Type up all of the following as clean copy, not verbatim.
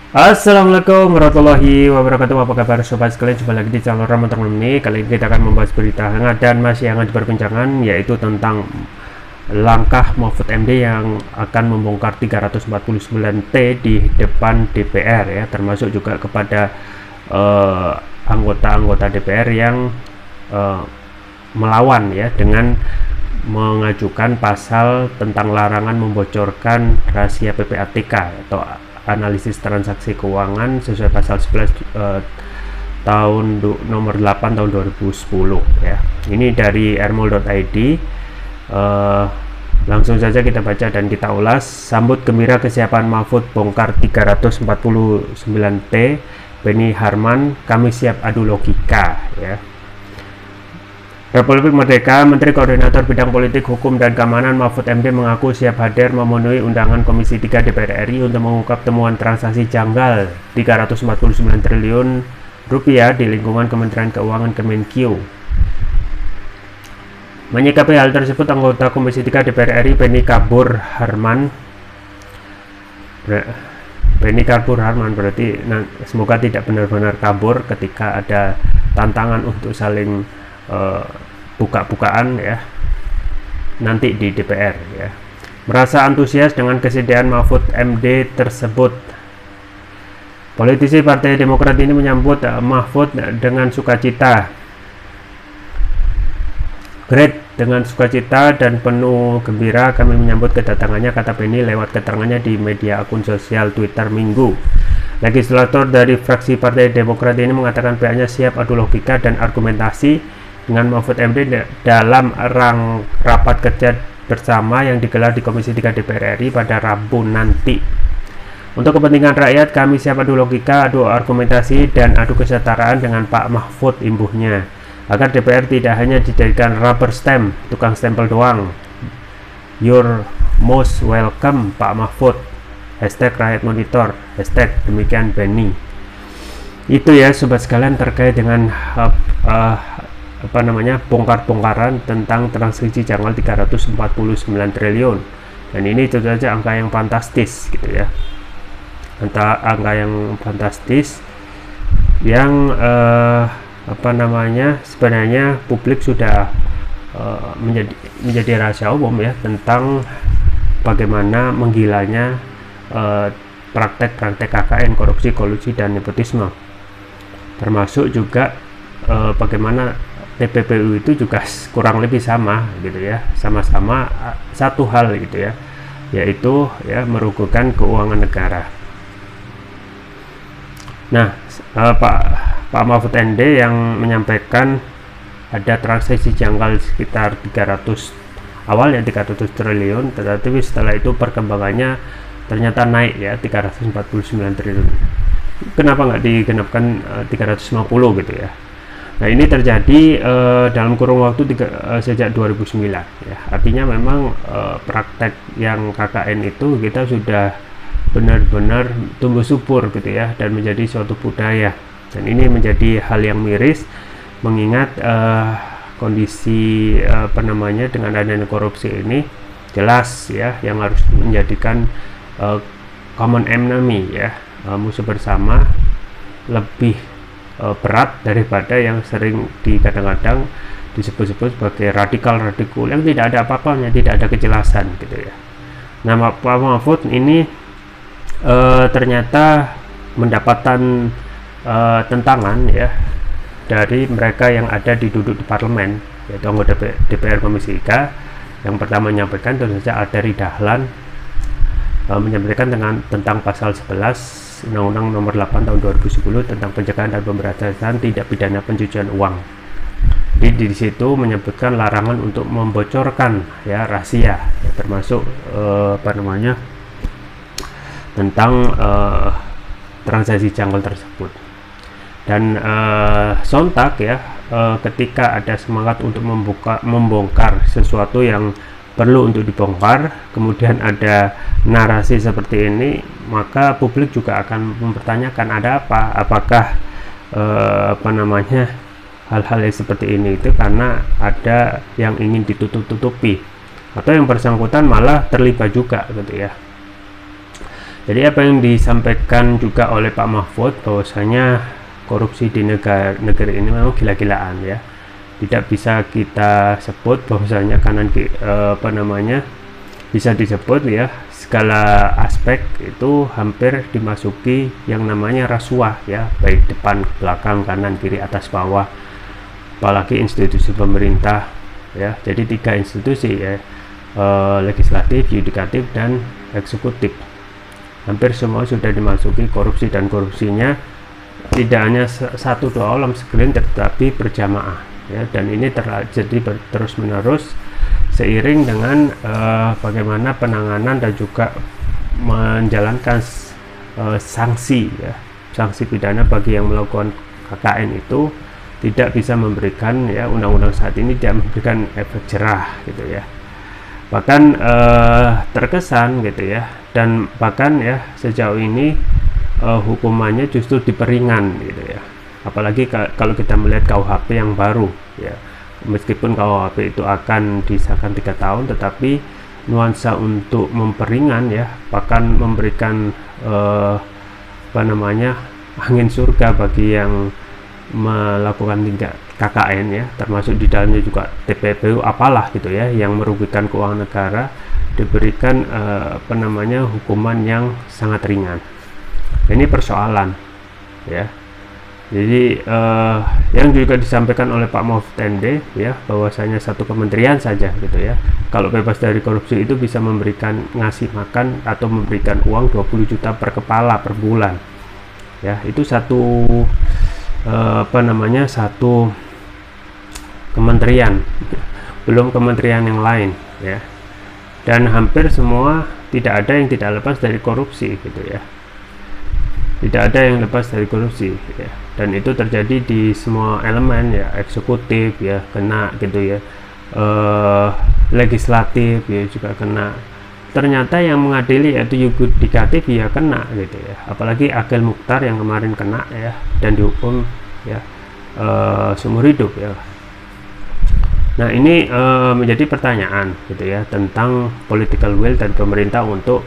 Assalamualaikum warahmatullahi wabarakatuh. Apa kabar sobat sekalian? Jumpa lagi di channel Ramadan ini. Kali ini kita akan membahas berita hangat dan masih hangat diperbincangan, yaitu tentang langkah Mahfud MD yang akan membongkar 349T di depan DPR ya, termasuk juga kepada anggota-anggota DPR yang melawan ya dengan mengajukan pasal tentang larangan membocorkan rahasia PPATK atau analisis transaksi keuangan sesuai pasal 11 nomor 8 tahun 2010 ya. Ini dari rmul.id. Langsung saja kita baca dan kita ulas. Sambut gembira kesiapan Mahfud bongkar 349T. Beni Harman, kami siap adu logika ya. Republik Merdeka, Menteri Koordinator Bidang Politik, Hukum, dan Keamanan Mahfud MD mengaku siap hadir memenuhi undangan Komisi 3 DPR RI untuk mengungkap temuan transaksi janggal 349 triliun rupiah di lingkungan Kementerian Keuangan Kemenkeu. Menyikapi hal tersebut, anggota Komisi 3 DPR RI Beni Kabur Harman berarti semoga tidak benar-benar kabur ketika ada tantangan untuk saling buka-bukaan ya nanti di DPR ya. Merasa antusias dengan kesediaan Mahfud MD tersebut. Politisi Partai Demokrat ini menyambut Mahfud dengan sukacita. Great, dengan sukacita dan penuh gembira kami menyambut kedatangannya, kata Beni lewat keterangannya di media akun sosial Twitter Minggu. Legislator dari fraksi Partai Demokrat ini mengatakan pihaknya siap adu logika dan argumentasi dengan Mahfud MD dalam rapat kerja bersama yang digelar di Komisi 3 DPR RI pada Rabu nanti. Untuk kepentingan rakyat, kami siap adu logika, adu argumentasi, dan adu kesetaraan dengan Pak Mahfud, imbuhnya, agar DPR tidak hanya dijadikan rubber stamp, tukang stempel doang. You're most welcome, Pak Mahfud. #Rakyat Monitor. Demikian Beni. Itu ya sobat sekalian terkait dengan bongkar-bongkaran tentang transaksi janggal 349 triliun, dan ini tentu saja angka yang fantastis gitu ya, angka yang fantastis yang sebenarnya publik sudah menjadi rahasia umum ya tentang bagaimana menggilanya praktek-praktek KKN, korupsi, kolusi, dan nepotisme, termasuk juga bagaimana TPPU itu juga kurang lebih sama gitu ya, sama-sama satu hal gitu ya, yaitu ya merugikan keuangan negara. Nah, Pak Mahfud MD yang menyampaikan ada transaksi janggal sekitar 300 awalnya 300 triliun, tetapi setelah itu perkembangannya ternyata naik ya 349 triliun. Kenapa nggak digenapkan 350 gitu ya? Nah, ini terjadi dalam kurun waktu sejak 2009 ya. Artinya memang praktek yang KKN itu kita sudah benar-benar tumbuh subur gitu ya, dan menjadi suatu budaya. Dan ini menjadi hal yang miris mengingat kondisi dengan adanya korupsi ini jelas ya yang harus menjadikan common enemy ya, musuh bersama, lebih berat daripada yang sering kadang-kadang disebut-sebut sebagai radikal yang tidak ada apa-apanya, tidak ada kejelasan gitu ya. Nah, Pak Mahfud ini ternyata mendapatkan tentangan ya dari mereka yang ada duduk di parlemen, yaitu anggota DPR Komisi 3. Yang pertama menyampaikan tentu saja Arteri Dahlan, menyampaikan tentang pasal 11 Undang-Undang Nomor 8 Tahun 2010 tentang pencegahan dan pemberantasan tindak pidana pencucian uang. Di situ menyebutkan larangan untuk membocorkan ya rahasia ya, termasuk tentang transaksi janggal tersebut. Dan sontak ya ketika ada semangat untuk membongkar sesuatu yang perlu untuk dibongkar, kemudian ada narasi seperti ini, maka publik juga akan mempertanyakan ada apa, apakah hal-hal yang seperti ini itu karena ada yang ingin ditutup-tutupi, atau yang bersangkutan malah terlibat juga gitu ya. Jadi apa yang disampaikan juga oleh Pak Mahfud bahwasanya korupsi di negeri ini memang gila-gilaan ya. Tidak bisa kita sebut bahwasanya kanan bisa disebut ya, segala aspek itu hampir dimasuki yang namanya rasuah ya, baik depan, belakang, kanan, kiri, atas, bawah, apalagi institusi pemerintah ya. Jadi 3 institusi ya, legislatif, yudikatif, dan eksekutif, hampir semua sudah dimasuki korupsi, dan korupsinya tidak hanya 1-2 orang segelintir tetapi berjamaah ya, dan ini terjadi terus menerus seiring dengan bagaimana penanganan dan juga menjalankan sanksi ya, sanksi pidana bagi yang melakukan KKN itu tidak bisa memberikan ya, undang-undang saat ini tidak memberikan efek jerah gitu ya, bahkan terkesan gitu ya, dan bahkan ya sejauh ini hukumannya justru diperingan gitu ya, apalagi kalau kita melihat KUHP yang baru ya, meskipun KUHP itu akan disahkan 3 tahun tetapi nuansa untuk memperingan ya, bahkan memberikan angin surga bagi yang melakukan tindak KKN ya, termasuk di dalamnya juga TPPU apalah gitu ya, yang merugikan keuangan negara, diberikan hukuman yang sangat ringan. Ini persoalan ya. Jadi yang juga disampaikan oleh Pak Mahfud MD ya, bahwasanya satu kementerian saja gitu ya, kalau bebas dari korupsi itu bisa memberikan, ngasih makan atau memberikan uang 20 juta per kepala per bulan ya. Itu satu satu kementerian, belum kementerian yang lain ya, dan hampir semua tidak ada yang tidak lepas dari korupsi gitu ya, tidak ada yang lepas dari korupsi ya, dan itu terjadi di semua elemen ya, eksekutif ya kena gitu ya, legislatif ya juga kena, ternyata yang mengadili yaitu yudikatif ya kena gitu ya, apalagi Akil Mukhtar yang kemarin kena ya dan dihukum ya seumur hidup ya. Nah ini menjadi pertanyaan gitu ya, tentang political will dari pemerintah untuk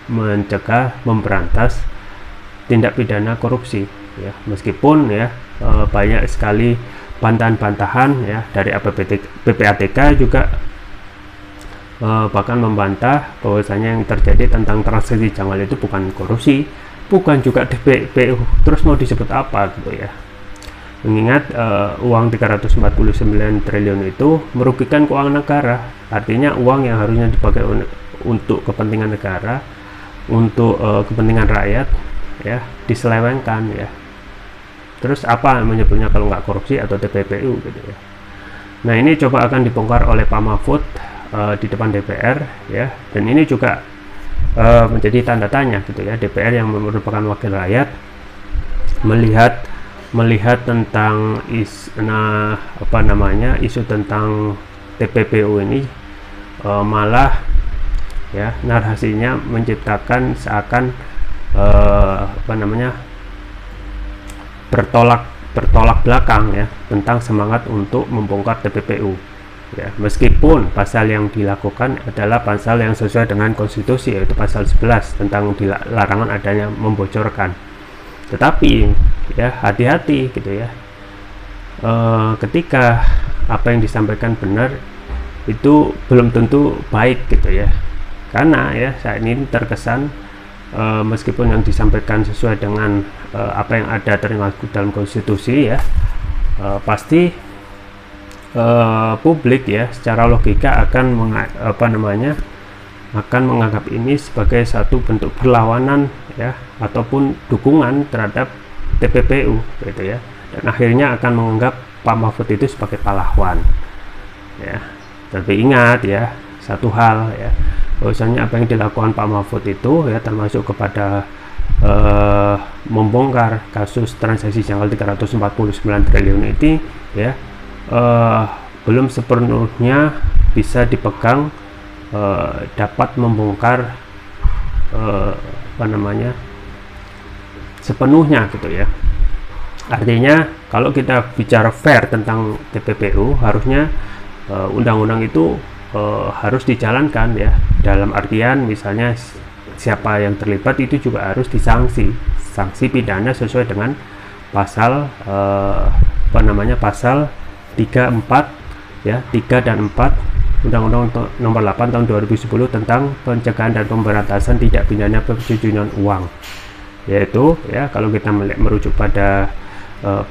mencegah, memberantas tindak pidana korupsi ya, meskipun ya banyak sekali bantahan-bantahan ya dari PPATK juga bahkan membantah bahwasanya yang terjadi tentang transaksi janggal itu bukan korupsi, bukan juga DPU, terus mau disebut apa gitu ya. Mengingat uang 349 triliun itu merugikan keuangan negara, artinya uang yang harusnya dipakai untuk kepentingan negara, untuk kepentingan rakyat ya, diselewengkan ya. Terus apa menyebutnya kalau nggak korupsi atau TPPU gitu ya. Nah ini coba akan dibongkar oleh Pak Mahfud di depan DPR ya, dan ini juga menjadi tanda tanya gitu ya, DPR yang merupakan wakil rakyat melihat tentang isu tentang TPPU ini malah ya narasinya menciptakan seakan bertolak belakang ya tentang semangat untuk membongkar TPPU ya, meskipun pasal yang dilakukan adalah pasal yang sesuai dengan konstitusi, yaitu pasal 11 tentang larangan adanya membocorkan. Tetapi ya hati-hati gitu ya, ketika apa yang disampaikan benar itu belum tentu baik gitu ya, karena ya saat ini terkesan meskipun yang disampaikan sesuai dengan apa yang ada termasuk dalam konstitusi ya, pasti publik ya secara logika akan menganggap ini sebagai satu bentuk perlawanan ya, ataupun dukungan terhadap TPPU gitu ya, dan akhirnya akan menganggap Pak Mahfud itu sebagai pahlawan ya. Tapi ingat ya satu hal ya, bahwasanya apa yang dilakukan Pak Mahfud itu ya, termasuk kepada membongkar kasus transaksi janggal 349 triliun ini ya, belum sepenuhnya bisa dipegang dapat membongkar sepenuhnya gitu ya. Artinya kalau kita bicara fair tentang TPPU, harusnya undang-undang itu harus dijalankan ya, dalam artian misalnya siapa yang terlibat itu juga harus disanksi, sanksi pidana sesuai dengan pasal pasal 3, 4 ya, 3 dan 4 Undang-Undang Nomor 8 Tahun 2010 tentang pencegahan dan pemberantasan tindak pidana pencucian uang, yaitu ya kalau kita merujuk pada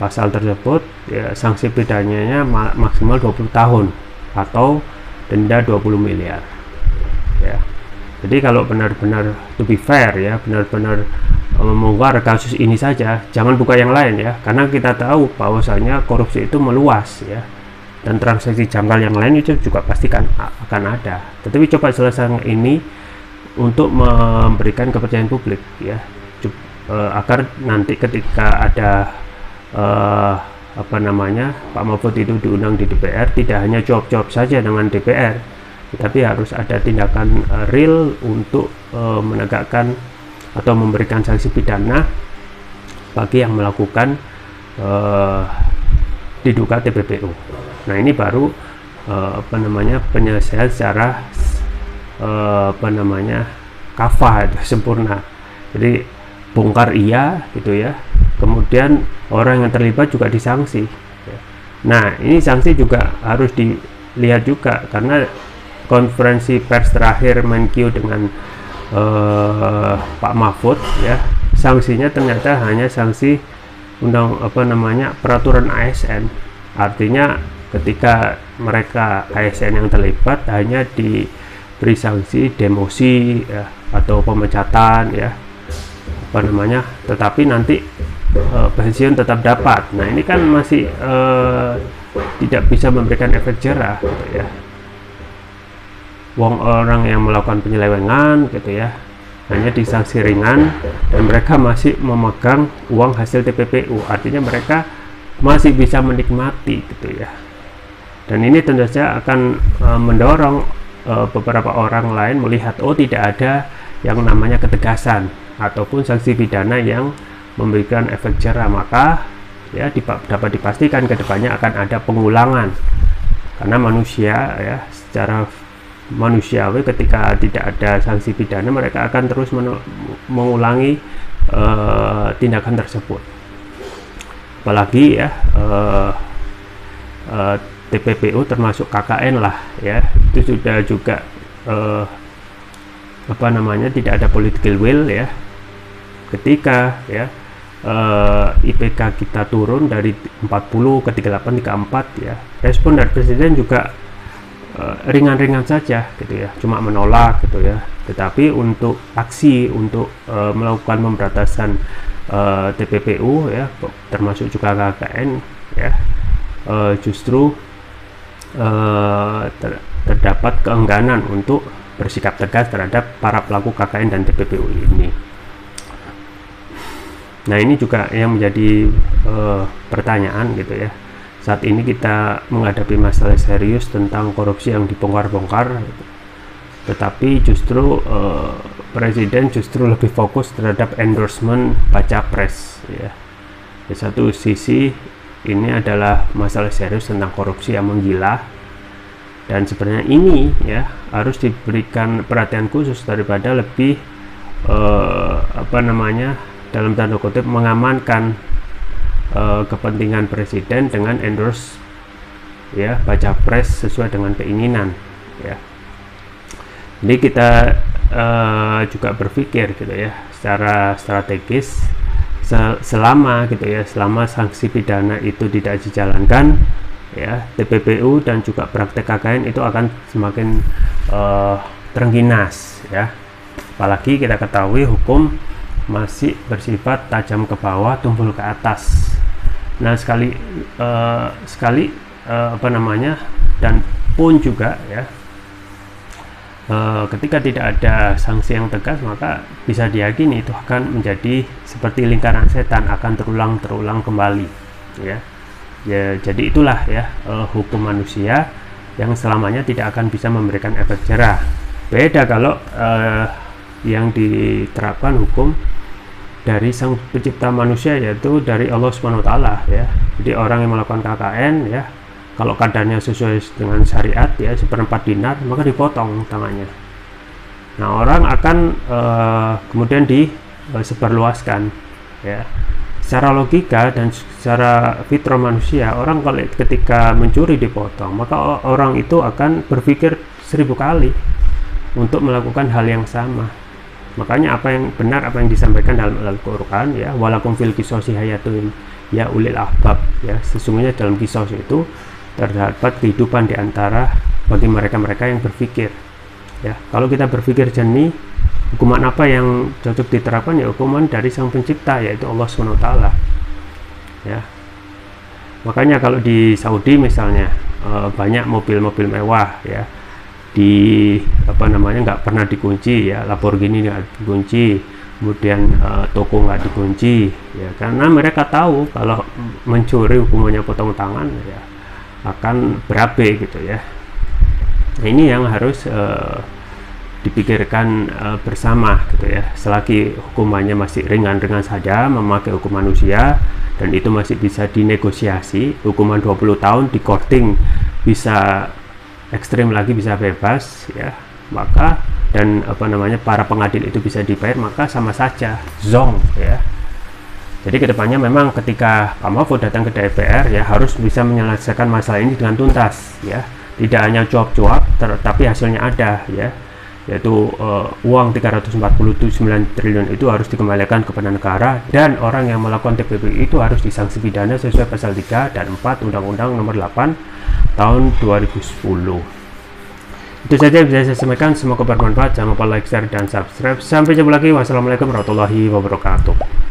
pasal tersebut ya, sanksi pidananya maksimal 20 tahun atau denda 20 miliar ya. Jadi kalau benar-benar to be fair ya, benar-benar membongkar kasus ini saja, jangan buka yang lain ya, karena kita tahu bahwasanya korupsi itu meluas ya, dan transaksi janggal yang lain itu juga pasti akan ada. Tetapi coba selesaikan ini untuk memberikan kepercayaan publik ya, agar nanti ketika ada Pak Mahfud itu diundang di DPR, tidak hanya jawab-jawab saja dengan DPR, tetapi harus ada tindakan real untuk menegakkan atau memberikan sanksi pidana bagi yang melakukan diduga TPPU. Nah, ini baru penyelesaian secara kafah itu sempurna. Jadi bongkar iya gitu ya, kemudian orang yang terlibat juga disanksi. Nah, ini sanksi juga harus dilihat juga, karena konferensi pers terakhir Menkyu dengan Pak Mahfud ya, sanksinya ternyata hanya sanksi peraturan ASN. Artinya ketika mereka ASN yang terlibat hanya diberi sanksi demosi ya, atau pemecatan ya, tetapi nanti pensiun tetap dapat. Nah, ini kan masih tidak bisa memberikan efek jerah gitu ya. Orang yang melakukan penyelewengan gitu ya hanya disanksi ringan, dan mereka masih memegang uang hasil TPPU, artinya mereka masih bisa menikmati gitu ya. Dan ini tentu saja akan mendorong beberapa orang lain melihat, oh, tidak ada yang namanya ketegasan ataupun sanksi pidana yang memberikan efek jerah, maka ya dapat dipastikan kedepannya akan ada pengulangan, karena manusia ya secara manusiawi ketika tidak ada sanksi pidana mereka akan terus mengulangi tindakan tersebut. Apalagi ya TPPU termasuk KKN lah ya, itu sudah juga tidak ada political will ya. Ketika ya IPK kita turun dari 40 ke 38, 34 ya, respon dari presiden juga ringan-ringan saja gitu ya, cuma menolak gitu ya. Tetapi untuk aksi untuk melakukan pemberantasan TPPU ya, termasuk juga KKN ya, justru terdapat keengganan untuk bersikap tegas terhadap para pelaku KKN dan TPPU ini. Nah, ini juga yang menjadi pertanyaan gitu ya. Saat ini kita menghadapi masalah serius tentang korupsi yang dibongkar-bongkar, tetapi justru presiden justru lebih fokus terhadap endorsement baca pres ya. Di satu sisi ini adalah masalah serius tentang korupsi yang menggila, dan sebenarnya ini ya harus diberikan perhatian khusus daripada lebih dalam tanda kutip mengamankan kepentingan presiden dengan endorse ya baca pres sesuai dengan keinginan ya. Jadi kita juga berpikir gitu ya secara strategis, selama gitu ya, selama sanksi pidana itu tidak dijalankan ya, TPPU dan juga praktek KKN itu akan semakin terengginas ya. Apalagi kita ketahui hukum masih bersifat tajam ke bawah, tumpul ke atas. Nah, dan pun juga ya, ketika tidak ada sanksi yang tegas, maka bisa diyakini itu akan menjadi seperti lingkaran setan, akan terulang kembali ya. Jadi itulah ya hukum manusia yang selamanya tidak akan bisa memberikan efek jerah. Beda kalau yang diterapkan hukum dari sang pencipta manusia, yaitu dari Allah SWT ya. Jadi orang yang melakukan KKN ya, kalau kadarnya sesuai dengan syariat ya, 1/4 dinar, maka dipotong tangannya Nah, orang akan kemudian disebarluaskan, ya. Secara logika dan secara fitrah manusia, orang kalau ketika mencuri dipotong, maka orang itu akan berpikir 1000 kali untuk melakukan hal yang sama. Makanya apa yang benar, apa yang disampaikan dalam Al-Quran, ya, walakum fil qisasi hayatun ya ulil albab, ya, sesungguhnya dalam kisos itu terdapat kehidupan di antara bagi mereka-mereka yang berpikir, ya. Kalau kita berpikir jernih, hukuman apa yang cocok diterapkan? Ya hukuman dari Sang Pencipta, yaitu Allah SWT, ya. Makanya kalau di Saudi misalnya banyak mobil-mobil mewah, ya, di nggak pernah dikunci, ya, Lamborghini nggak dikunci, kemudian toko nggak dikunci, ya, karena mereka tahu kalau mencuri hukumannya potong tangan, ya, akan berabe gitu, ya. Nah, ini yang harus dipikirkan bersama gitu, ya. Selagi hukumannya masih ringan-ringan saja, memakai hukum manusia, dan itu masih bisa dinegosiasi, hukuman 20 tahun di courting bisa ekstrim lagi, bisa bebas, ya, maka dan para pengadil itu bisa dibayar, maka sama saja zong, ya. Jadi kedepannya memang ketika Pak Mahfud datang ke DPR, ya, harus bisa menyelesaikan masalah ini dengan tuntas, ya, tidak hanya cuap-cuap tapi hasilnya ada, ya, yaitu uang 349 triliun itu harus dikembalikan kepada negara, dan orang yang melakukan TPPU itu harus disanksi pidana sesuai pasal 3 dan 4 Undang-Undang Nomor 8 tahun 2010. Itu saja yang bisa saya sampaikan, semoga bermanfaat. Jangan lupa like, share, dan subscribe. Sampai jumpa lagi. Wassalamualaikum warahmatullahi wabarakatuh.